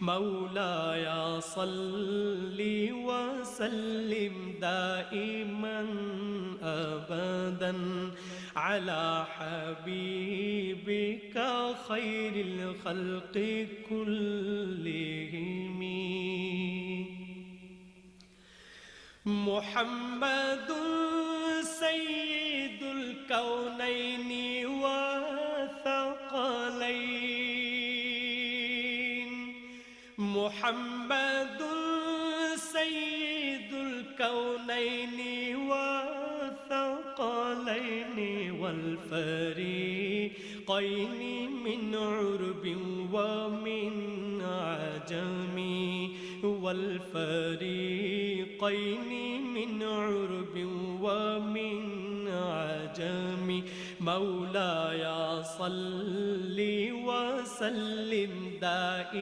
مولاي صل وسلم دائما أبدا على حبيبك خير الخلق كلهم. محمد سيد الكونين والثقلين، محمد سيد الكونين والثقلين والفريقين من عرب ومن عجم، والفريقين من عرب ومن عجم. مولاي صل وسلم دائما